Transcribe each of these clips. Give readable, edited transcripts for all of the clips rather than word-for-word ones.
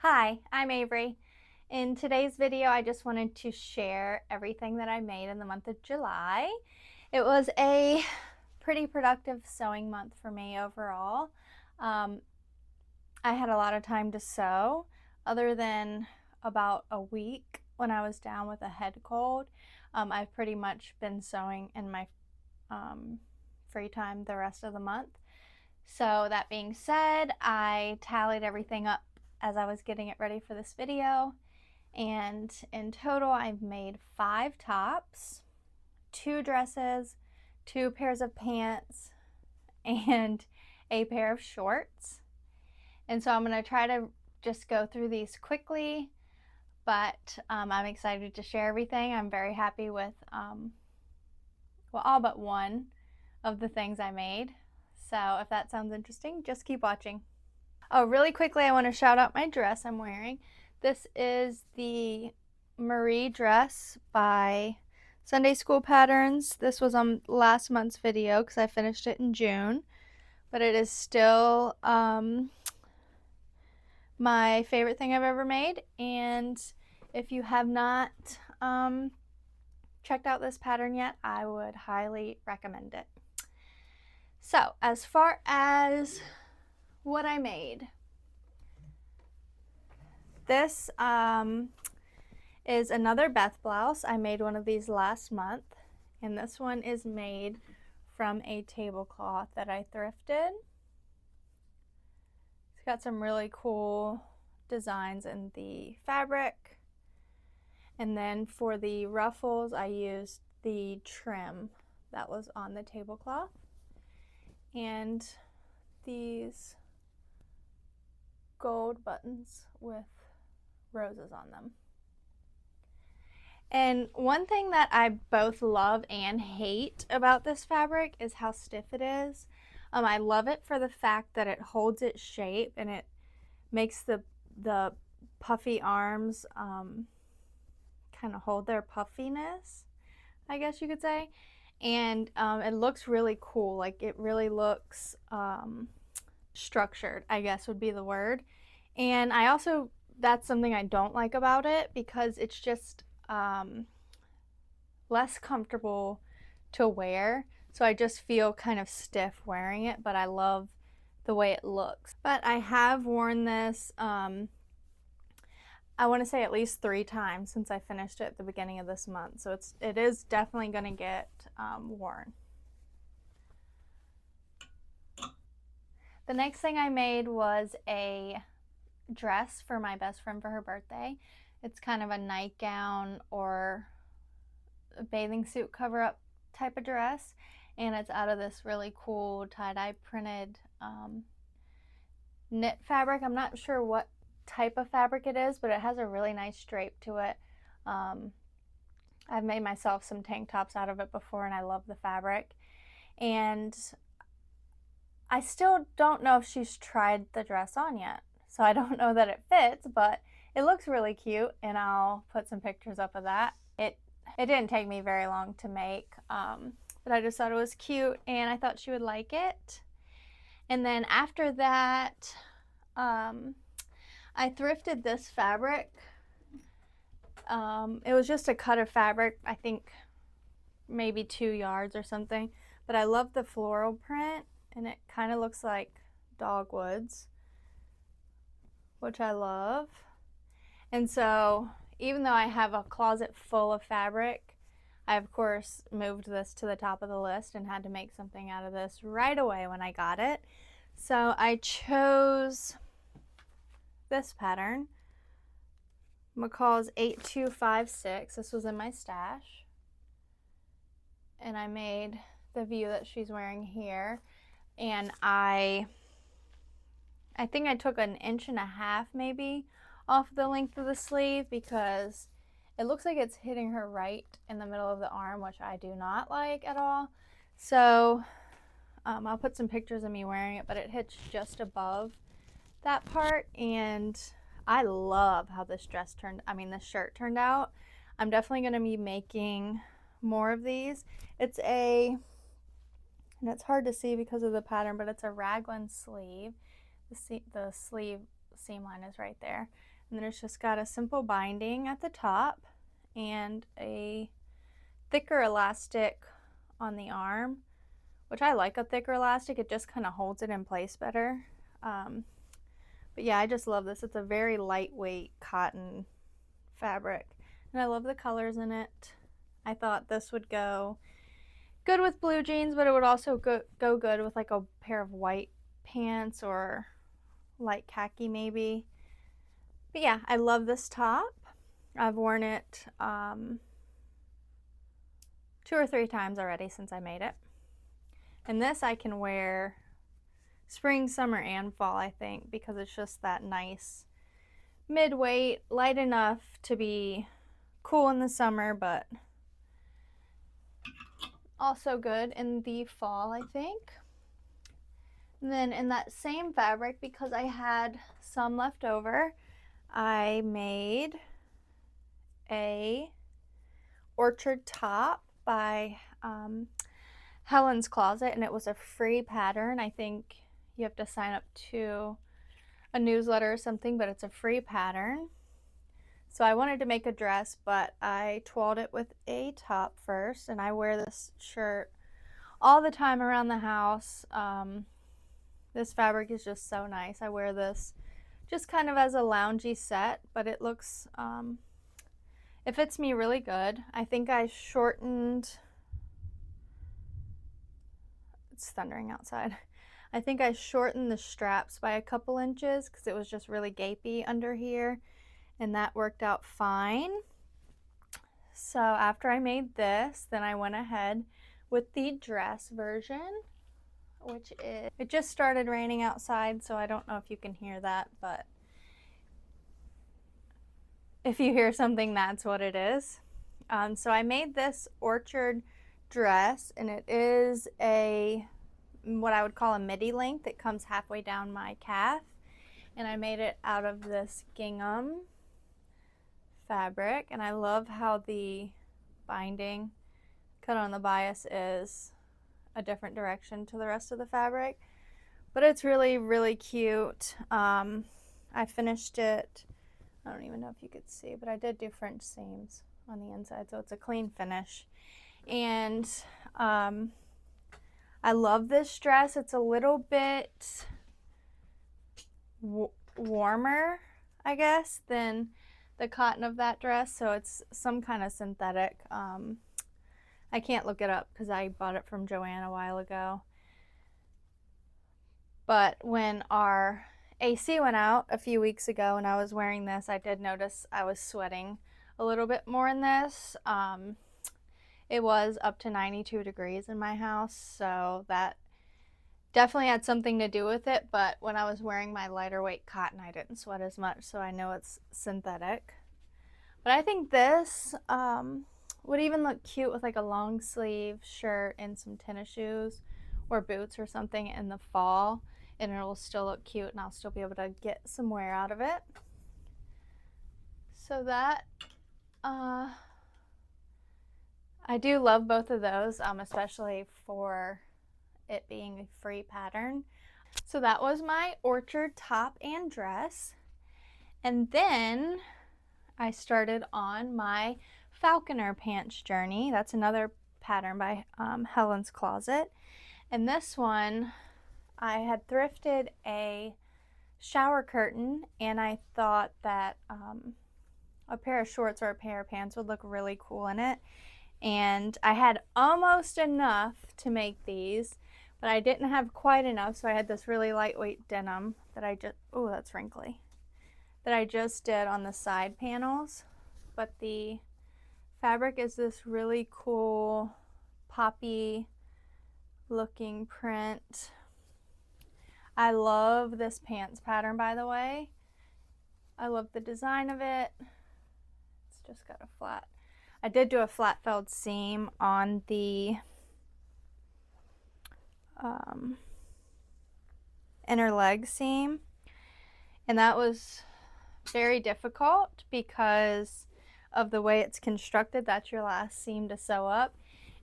Hi, I'm Avery. In today's video, I just wanted to share everything that I made in the month of July. It was a pretty productive sewing month for me overall. I had a lot of time to sew, other than about a week when I was down with a head cold. I've pretty much been sewing in my free time the rest of the month. So that being said, I tallied everything up as I was getting it ready for this video, and in total I've made 5 tops, 2 dresses, 2 pairs of pants, and a pair of shorts. And so I'm going to try to just go through these quickly, but I'm excited to share everything. I'm very happy with well, all but one of the things I made. So if that sounds interesting, just keep watching. Oh, really quickly, I want to shout out my dress I'm wearing. This is the Marie dress by Sunday School Patterns. This was on last month's video because I finished it in June, but it is still my favorite thing I've ever made. And if you have not checked out this pattern yet, I would highly recommend it. So as far as what I made, this is another Beth blouse. I made one of these last month, and this one is made from a tablecloth that I thrifted. It's got some really cool designs in the fabric, and then for the ruffles I used the trim that was on the tablecloth, and these gold buttons with roses on them. And one thing that I both love and hate about this fabric is how stiff it is. I love it for the fact that it holds its shape and it makes the puffy arms kind of hold their puffiness, I guess you could say. And it looks really cool. Like, it really looks structured, I guess would be the word. And I also, that's something I don't like about it, because it's just less comfortable to wear. So I just feel kind of stiff wearing it, but I love the way it looks. But I have worn this, I want to say at least 3 times since I finished it at the beginning of this month. So it is definitely going to get worn. The next thing I made was a dress for my best friend for her birthday. It's kind of a nightgown or a bathing suit cover-up type of dress, and it's out of this really cool tie-dye printed knit fabric. I'm not sure what type of fabric it is, but it has a really nice drape to it. I've made myself some tank tops out of it before, and I love the fabric. And I still don't know if she's tried the dress on yet, so I don't know that it fits, but it looks really cute, and I'll put some pictures up of that. It didn't take me very long to make, but I just thought it was cute, and I thought she would like it. And then after that, I thrifted this fabric. It was just a cut of fabric, I think maybe 2 yards or something, but I love the floral print, and it kind of looks like dogwoods, which I love. And so even though I have a closet full of fabric, I of course moved this to the top of the list and had to make something out of this right away when I got it. So I chose this pattern, McCall's 8256. This was in my stash, and I made the view that she's wearing here. And I think I took 1.5 inches maybe off the length of the sleeve, because it looks like it's hitting her right in the middle of the arm, which I do not like at all. So I'll put some pictures of me wearing it, but it hits just above that part, and I love how this dress this shirt turned out. I'm definitely going to be making more of these. And it's hard to see because of the pattern, but it's a raglan sleeve. The sleeve seam line is right there. And then it's just got a simple binding at the top and a thicker elastic on the arm, which I like a thicker elastic. It just kind of holds it in place better. But yeah, I just love this. It's a very lightweight cotton fabric, and I love the colors in it. I thought this would go good with blue jeans, but it would also go good with like a pair of white pants or light khaki maybe. But yeah, I love this top. I've worn it 2 or 3 times already since I made it. And this I can wear spring, summer, and fall, I think, because it's just that nice mid-weight, light enough to be cool in the summer, but also good in the fall, I think. And then in that same fabric, because I had some left over, I made a orchard top by Helen's Closet, and it was a free pattern. I think you have to sign up to a newsletter or something, but it's a free pattern. So I wanted to make a dress, but I toiled it with a top first, and I wear this shirt all the time around the house. This fabric is just so nice. I wear this just kind of as a loungy set, but it looks, it fits me really good. I think I shortened, it's thundering outside. I think I shortened the straps by a couple inches because it was just really gapey under here, and that worked out fine. So after I made this, then I went ahead with the dress version, which is, it just started raining outside, so I don't know if you can hear that, but if you hear something, that's what it is. So I made this orchard dress, and it is a what I would call a midi length. It comes halfway down my calf, and I made it out of this gingham fabric, and I love how the binding cut on the bias is a different direction to the rest of the fabric, but it's really, really cute. I finished it, I don't even know if you could see, but I did do French seams on the inside, so it's a clean finish. And I love this dress. It's a little bit warmer, I guess, than the cotton of that dress, so it's some kind of synthetic. I can't look it up because I bought it from Joann a while ago. But when our AC went out a few weeks ago and I was wearing this, I did notice I was sweating a little bit more in this. It was up to 92 degrees in my house, so that definitely had something to do with it, but when I was wearing my lighter weight cotton, I didn't sweat as much, so I know it's synthetic. But I think this would even look cute with like a long sleeve shirt and some tennis shoes or boots or something in the fall, and it'll still look cute and I'll still be able to get some wear out of it. So that I do love both of those, especially for it being a free pattern. So that was my orchard top and dress. And then I started on my Falconer pants journey. That's another pattern by Helen's Closet. And this one, I had thrifted a shower curtain, and I thought that a pair of shorts or a pair of pants would look really cool in it. And I had almost enough to make these, but I didn't have quite enough, so I had this really lightweight denim that I just, oh, that's wrinkly, that I just did on the side panels. But the fabric is this really cool poppy looking print. I love this pants pattern, by the way. I love the design of it. It's just got a flat, I did do a flat felled seam on the inner leg seam, and that was very difficult because of the way it's constructed. That's your last seam to sew up,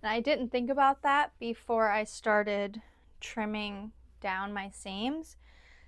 and I didn't think about that before I started trimming down my seams,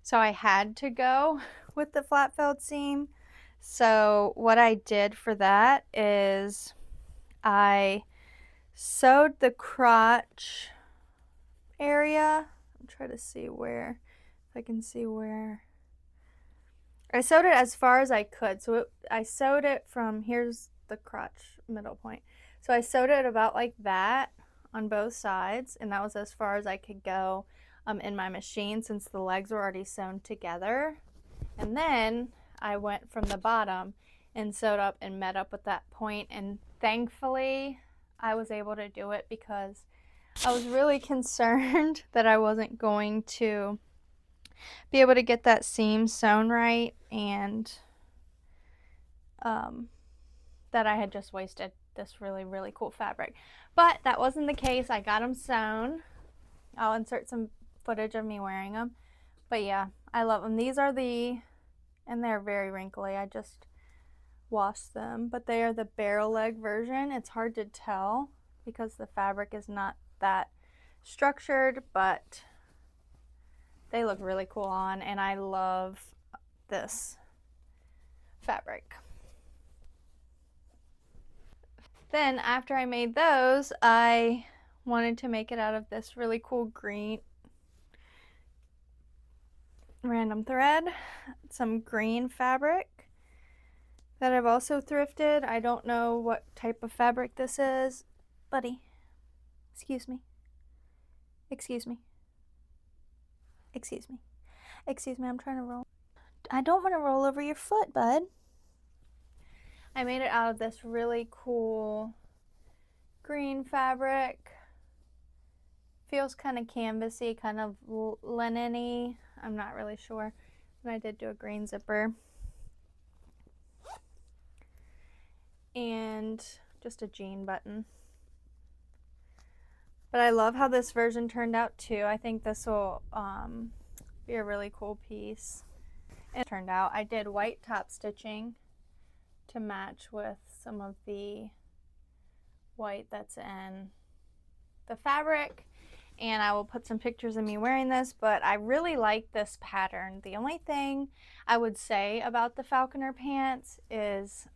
so I had to go with the flat felled seam. So what I did for that is I sewed the crotch area. I'm trying to see where, if I can see where. I sewed it as far as I could. So I sewed it from, here's the crotch middle point. So I sewed it about like that on both sides, and that was as far as I could go in my machine since the legs were already sewn together. And then I went from the bottom and sewed up and met up with that point, and thankfully I was able to do it because I was really concerned that I wasn't going to be able to get that seam sewn right, and that I had just wasted this really, really cool fabric. But that wasn't the case. I got them sewn. I'll insert some footage of me wearing them. But yeah, I love them. These are and they're very wrinkly. I just washed them, but they are the barrel leg version. It's hard to tell because the fabric is not that structured, but they look really cool on, and I love this fabric. Then after I made those, I wanted to make it out of this really cool green random thread, some green fabric that I've also thrifted. I don't know what type of fabric this is. Buddy, excuse me. Excuse me. Excuse me. Excuse me, I'm trying to roll. I don't want to roll over your foot, bud. I made it out of this really cool green fabric. Feels kind of canvasy, kind of linen-y. I'm not really sure. And I did do a green zipper. And just a jean button. But I love how this version turned out too. I think this will be a really cool piece. And it turned out, I did white top stitching to match with some of the white that's in the fabric. And I will put some pictures of me wearing this, but I really like this pattern. The only thing I would say about the Falconer pants is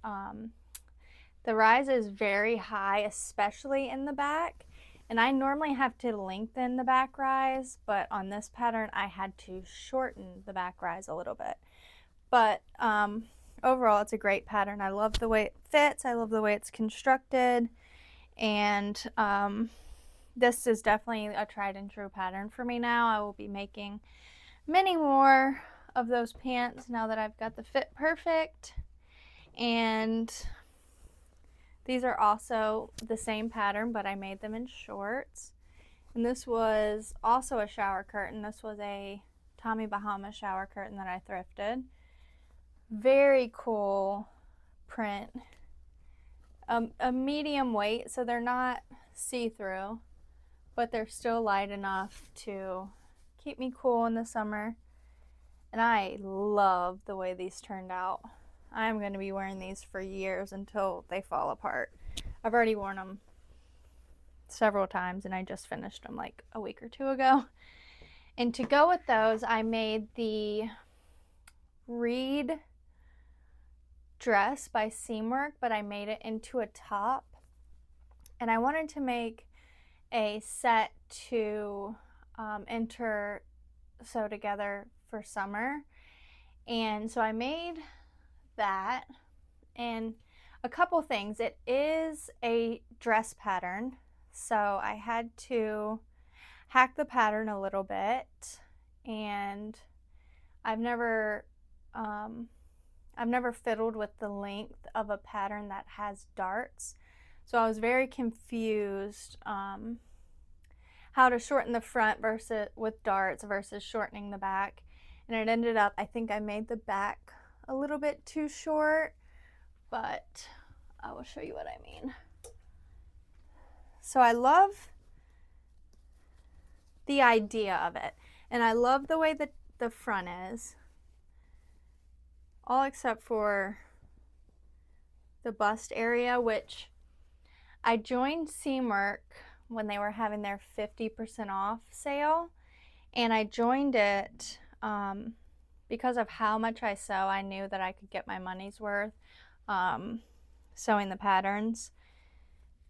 the rise is very high, especially in the back. And I normally have to lengthen the back rise, but on this pattern I had to shorten the back rise a little bit. But overall, it's a great pattern. I love the way it fits. I love the way it's constructed. And this is definitely a tried and true pattern for me now. I will be making many more of those pants now that I've got the fit perfect. And these are also the same pattern, but I made them in shorts. And this was also a shower curtain. This was a Tommy Bahama shower curtain that I thrifted. Very cool print. A medium weight, so they're not see-through, but they're still light enough to keep me cool in the summer. And I love the way these turned out. I'm going to be wearing these for years until they fall apart. I've already worn them several times, and I just finished them like a week or two ago. And to go with those, I made the Reed dress by Seamwork, but I made it into a top. And I wanted to make a set to sew together for summer. And so I made that, and a couple things. It is a dress pattern, so I had to hack the pattern a little bit, and I've never fiddled with the length of a pattern that has darts, so I was very confused how to shorten the front with darts versus shortening the back. And it ended up, I think I made the back a little bit too short, but I will show you what I mean. So I love the idea of it, and I love the way that the front is, all except for the bust area, which I joined Seamwork when they were having their 50% off sale, and I joined it because of how much I sew, I knew that I could get my money's worth sewing the patterns,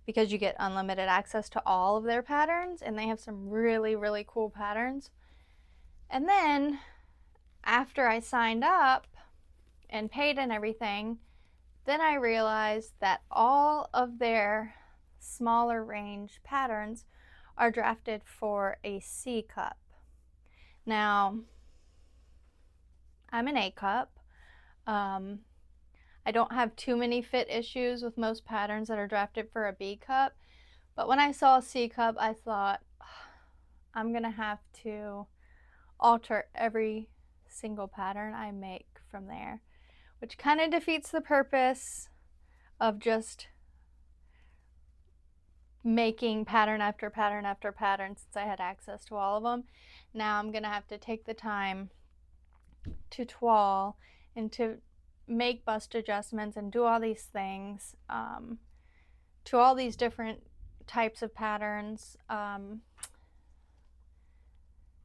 because you get unlimited access to all of their patterns, and they have some really, really cool patterns. And then after I signed up and paid and everything, then I realized that all of their smaller range patterns are drafted for a C cup. Now, I'm an A cup. I don't have too many fit issues with most patterns that are drafted for a B cup, but when I saw a C cup, I thought, I'm gonna have to alter every single pattern I make from there, which kind of defeats the purpose of just making pattern after pattern after pattern, since I had access to all of them. Now I'm gonna have to take the time to toile and to make bust adjustments and do all these things to all these different types of patterns.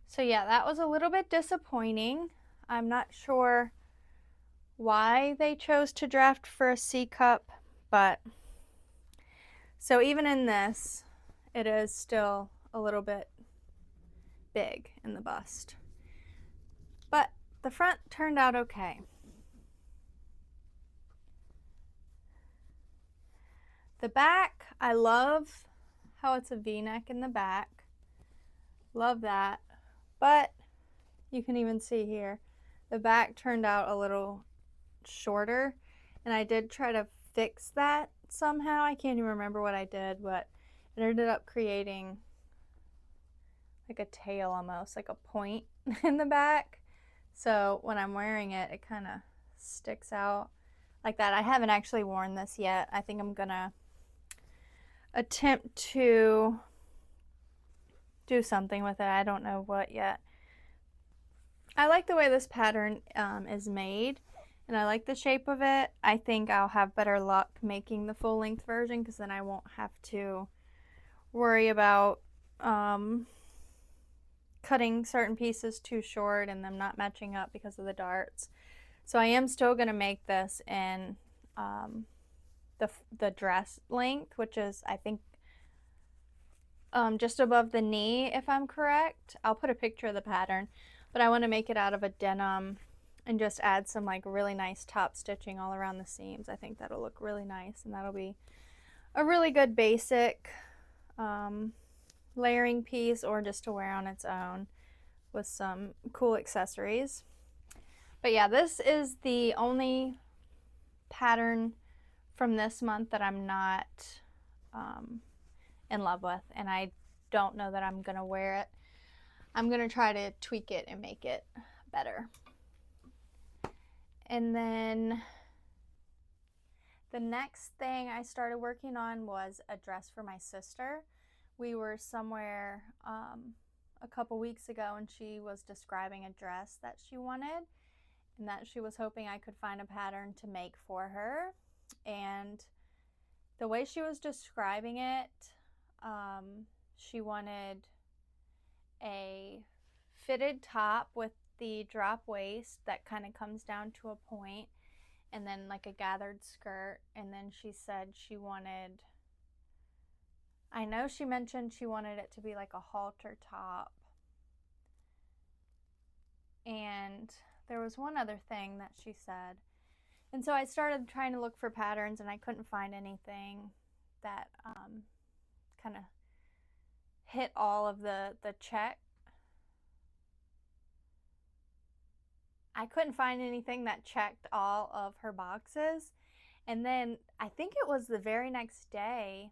So yeah, that was a little bit disappointing. I'm not sure why they chose to draft for a C cup, but so even in this, it is still a little bit big in the bust, but the front turned out okay. The back, I love how it's a V-neck in the back. Love that. But you can even see here, the back turned out a little shorter, and I did try to fix that somehow. I can't even remember what I did, but it ended up creating like a tail, almost like a point in the back. So when I'm wearing it, it kind of sticks out like that. I haven't actually worn this yet. I think I'm gonna attempt to do something with it. I don't know what yet. I like the way this pattern is made, and I like the shape of it. I think I'll have better luck making the full length version, because then I won't have to worry about cutting certain pieces too short and them not matching up because of the darts. So I am still going to make this in the dress length, which is, I think, just above the knee, if I'm correct. I'll put a picture of the pattern, but I want to make it out of a denim and just add some like really nice top stitching all around the seams. I think that'll look really nice, and that'll be a really good basic layering piece, or just to wear on its own with some cool accessories. But yeah, this is the only pattern from this month that I'm not in love with, and I don't know that I'm gonna wear it. I'm gonna try to tweak it and make it better. And then the next thing I started working on was a dress for my sister. We were somewhere a couple weeks ago, and she was describing a dress that she wanted, and that she was hoping I could find a pattern to make for her. And the way she was describing it, she wanted a fitted top with the drop waist that kind of comes down to a point, and then like a gathered skirt. And then she said she wanted, I know she mentioned she wanted it to be like a halter top, and there was one other thing that she said. And so I started trying to look for patterns, and I couldn't find anything that kind of hit all of the check. I couldn't find anything that checked all of her boxes. And then I think it was the very next day,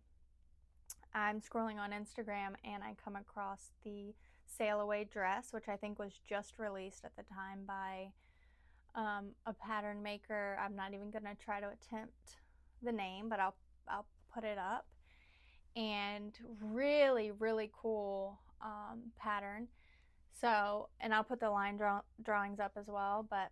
I'm scrolling on Instagram and I come across the sailaway dress, which I think was just released at the time by a pattern maker. I'm not even going to try to attempt the name, but I'll put it up. And really, really cool pattern. So, and I'll put the line drawings up as well, but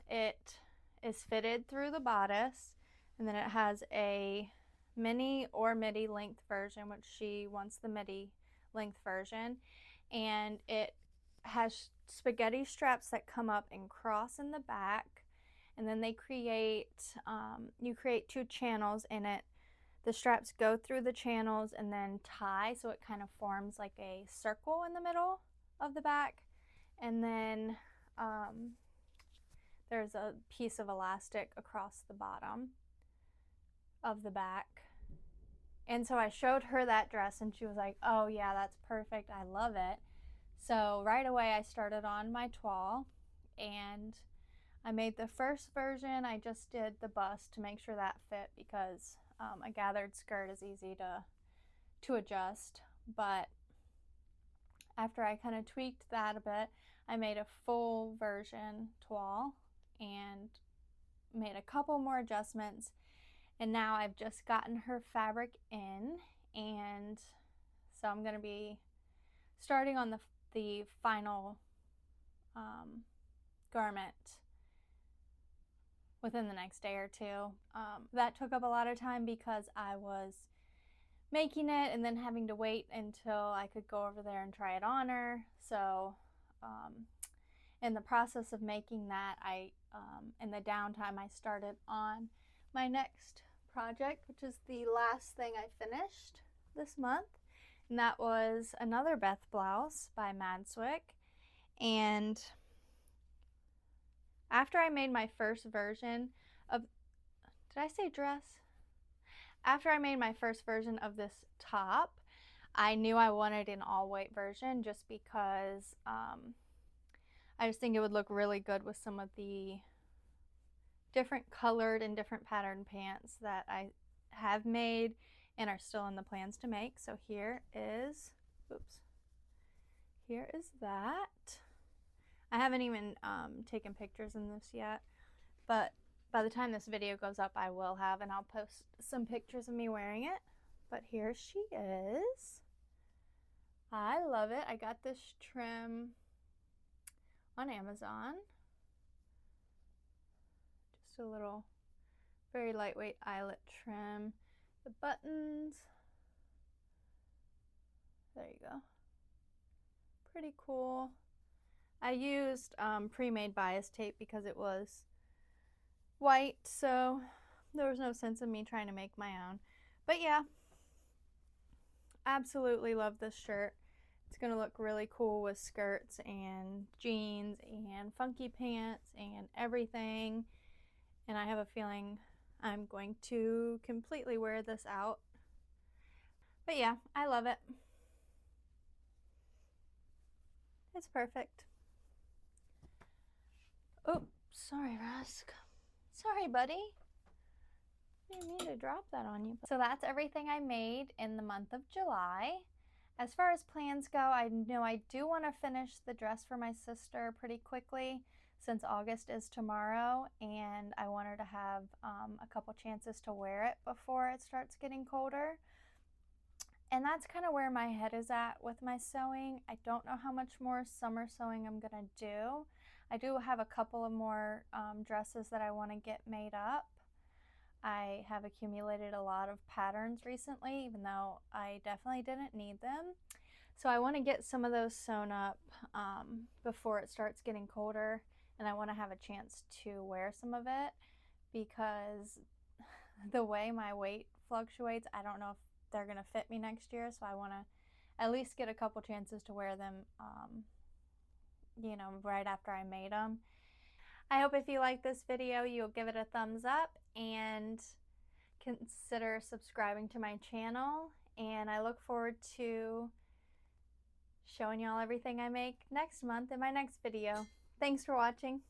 it is fitted through the bodice, and then it has a mini or midi length version, which she wants the midi length version, and it has spaghetti straps that come up and cross in the back, and then they create, you create 2 channels in it. The straps go through the channels and then tie, so it kind of forms like a circle in the middle of the back. And then there's a piece of elastic across the bottom of the back. And so I showed her that dress and she was like, oh yeah, that's perfect, I love it. So right away I started on my toile and I made the first version. I just did the bust to make sure that fit, because a gathered skirt is easy to adjust. But after I kind of tweaked that a bit, I made a full version toile and made a couple more adjustments. And now I've just gotten her fabric in, and so I'm going to be starting on the final garment within the next day or 2. That took up a lot of time because I was making it and then having to wait until I could go over there and try it on her. So in the process of making that, in the downtime, I started on my next project, which is the last thing I finished this month, and that was another Beth blouse by MADSWICK. And after I made my first version of, did I say dress? After I made my first version of this top, I knew I wanted an all-white version just because I just think it would look really good with some of the different colored and different pattern pants that I have made and are still in the plans to make. So here is, oops, here is that. I haven't even taken pictures in this yet, but by the time this video goes up, I will have, and I'll post some pictures of me wearing it. But here she is. I love it. I got this trim on Amazon. Just a little, very lightweight eyelet trim. The buttons, there you go. Pretty cool. I used pre-made bias tape because it was white, so there was no sense in me trying to make my own. But yeah, absolutely love this shirt. It's gonna look really cool with skirts and jeans and funky pants and everything. And I have a feeling I'm going to completely wear this out. But yeah, I love it. It's perfect. Oh, sorry, Rusk. Sorry, buddy. I didn't mean to drop that on you. So that's everything I made in the month of July. As far as plans go, I know I do want to finish the dress for my sister pretty quickly, since August is tomorrow, and I want her to have a couple chances to wear it before it starts getting colder. And that's kind of where my head is at with my sewing. I don't know how much more summer sewing I'm gonna do. I do have a couple of more dresses that I want to get made up. I have accumulated a lot of patterns recently, even though I definitely didn't need them. So I want to get some of those sewn up before it starts getting colder, and I want to have a chance to wear some of it, because the way my weight fluctuates, I don't know if they're going to fit me next year, so I want to at least get a couple chances to wear them, you know, right after I made them. I hope if you like this video, you'll give it a thumbs up and consider subscribing to my channel, and I look forward to showing y'all everything I make next month in my next video. Thanks for watching.